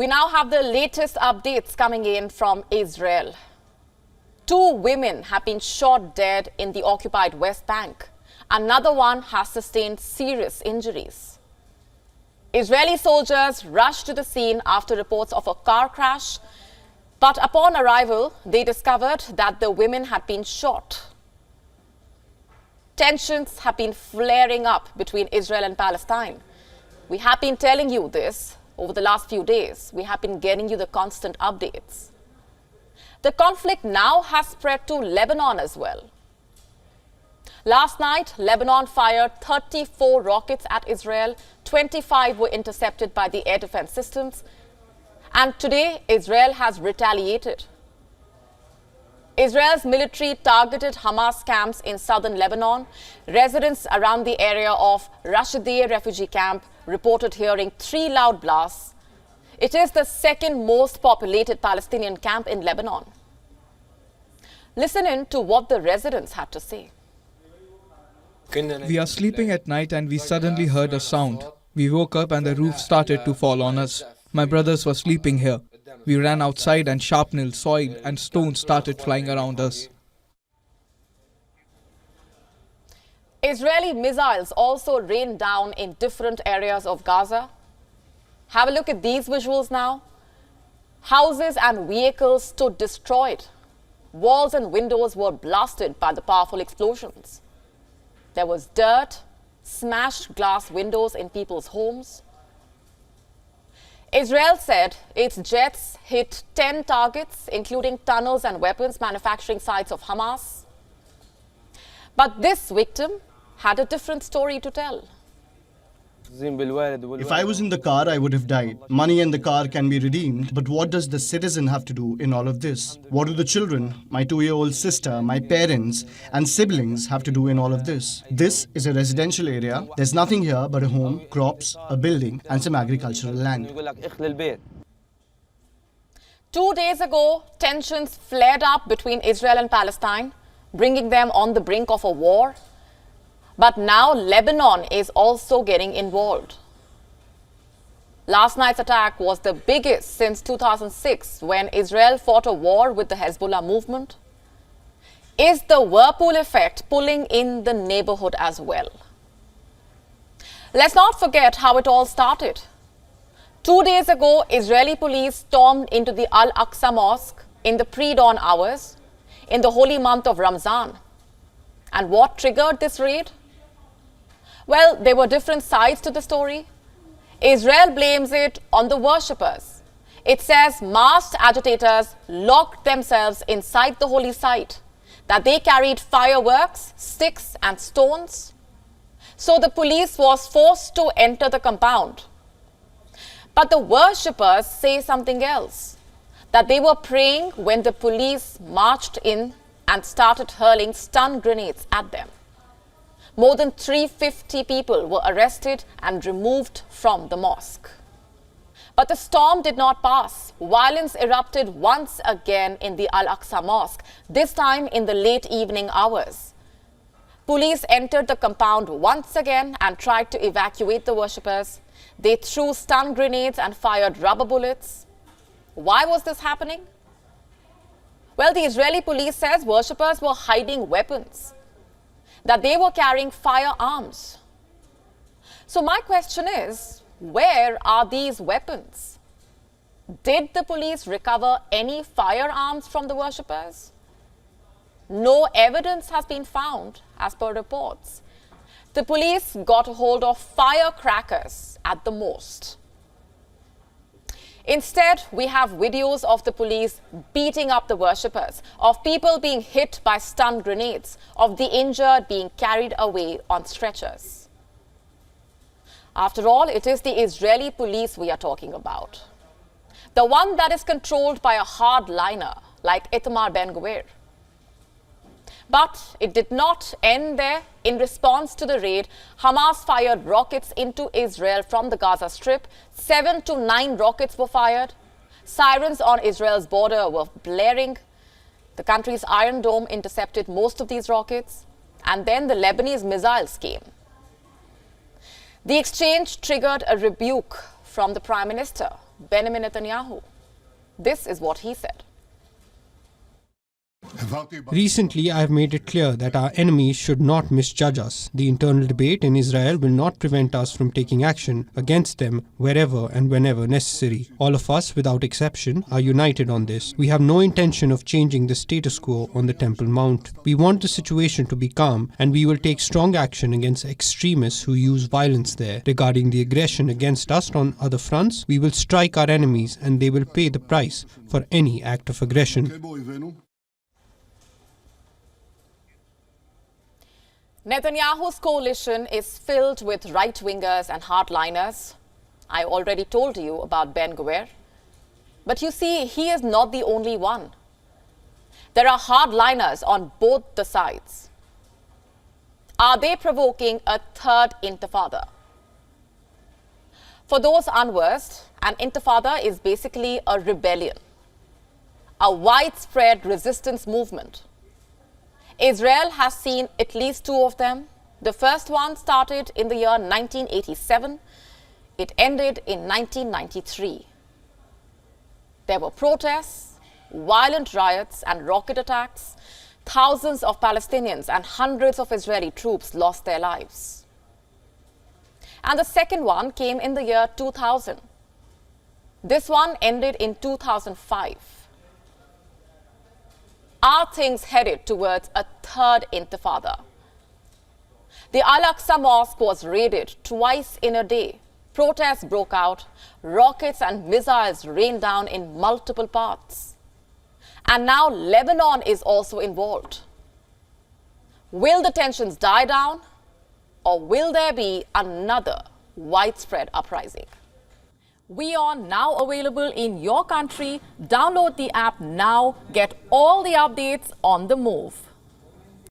We now have the latest updates coming in from Israel. 2 women have been shot dead in the occupied West Bank. Another one has sustained serious injuries. Israeli soldiers rushed to the scene after reports of a car crash, but upon arrival, they discovered that the women had been shot. Tensions have been flaring up between Israel and Palestine. We have been telling you this over the last few days. We have been getting you the constant updates. The conflict now has spread to Lebanon as well. Last night, Lebanon fired 34 rockets at Israel. 25 were intercepted by the air defense systems. And today, Israel has retaliated. Israel's military targeted Hamas camps in southern Lebanon. Residents around the area of Rashidiyeh refugee camp reported hearing 3 loud blasts. It is the second most populated Palestinian camp in Lebanon. Listen in to what the residents had to say. We are sleeping at night and we suddenly heard a sound. We woke up and the roof started to fall on us. My brothers were sleeping here. We ran outside and shrapnel, soil and stones started flying around us. Israeli missiles also rained down in different areas of Gaza. Have a look at these visuals now. Houses and vehicles stood destroyed. Walls and windows were blasted by the powerful explosions. There was dirt, smashed glass windows in people's homes. Israel said its jets hit 10 targets, including tunnels and weapons manufacturing sites of Hamas. But this victim had a different story to tell. If I was in the car, I would have died. Money and the car can be redeemed, but what does the citizen have to do in all of this? What do the children, my 2-year-old sister, my parents and siblings have to do in all of this? This is a residential area. There's nothing here but a home, crops, a building and some agricultural land. 2 days ago, tensions flared up between Israel and Palestine, bringing them on the brink of a war. But now Lebanon is also getting involved. Last night's attack was the biggest since 2006 when Israel fought a war with the Hezbollah movement. Is the whirlpool effect pulling in the neighborhood as well? Let's not forget how it all started. 2 days ago, Israeli police stormed into the Al-Aqsa Mosque in the pre-dawn hours in the holy month of Ramzan. And what triggered this raid? Well, there were different sides to the story. Israel blames it on the worshippers. It says masked agitators locked themselves inside the holy site, that they carried fireworks, sticks and stones. So the police was forced to enter the compound. But the worshippers say something else, that they were praying when the police marched in and started hurling stun grenades at them. More than 350 people were arrested and removed from the mosque. But the storm did not pass. Violence erupted once again in the Al-Aqsa Mosque, this time in the late evening hours. Police entered the compound once again and tried to evacuate the worshippers. They threw stun grenades and fired rubber bullets. Why was this happening? Well, the Israeli police says worshippers were hiding weapons, that they were carrying firearms. So my question is, where are these weapons? Did the police recover any firearms from the worshippers? No evidence has been found, as per reports. The police got a hold of firecrackers at the most. Instead, we have videos of the police beating up the worshippers, of people being hit by stun grenades, of the injured being carried away on stretchers. After all, it is the Israeli police we are talking about. The one that is controlled by a hardliner like Itamar Ben-Gvir. But it did not end there. In response to the raid, Hamas fired rockets into Israel from the Gaza Strip. 7 to 9 rockets were fired. Sirens on Israel's border were blaring. The country's Iron Dome intercepted most of these rockets. And then the Lebanese missiles came. The exchange triggered a rebuke from the Prime Minister, Benjamin Netanyahu. This is what he said. Recently, I have made it clear that our enemies should not misjudge us. The internal debate in Israel will not prevent us from taking action against them wherever and whenever necessary. All of us, without exception, are united on this. We have no intention of changing the status quo on the Temple Mount. We want the situation to be calm, and we will take strong action against extremists who use violence there. Regarding the aggression against us on other fronts, we will strike our enemies, and they will pay the price for any act of aggression. Netanyahu's coalition is filled with right-wingers and hardliners. I already told you about Ben-Gvir. But you see, he is not the only one. There are hardliners on both the sides. Are they provoking a third intifada? For those unversed, an intifada is basically a rebellion, a widespread resistance movement. Israel has seen at least two of them. The first one started in the year 1987. It ended in 1993. There were protests, violent riots and rocket attacks. Thousands of Palestinians and hundreds of Israeli troops lost their lives. And the second one came in the year 2000. This one ended in 2005. Are things headed towards a third intifada? The Al-Aqsa Mosque was raided twice in a day. Protests broke out. Rockets and missiles rained down in multiple parts. And now Lebanon is also involved. Will the tensions die down, or will there be another widespread uprising? We are now available in your country. Download the app now. Get all the updates on the move.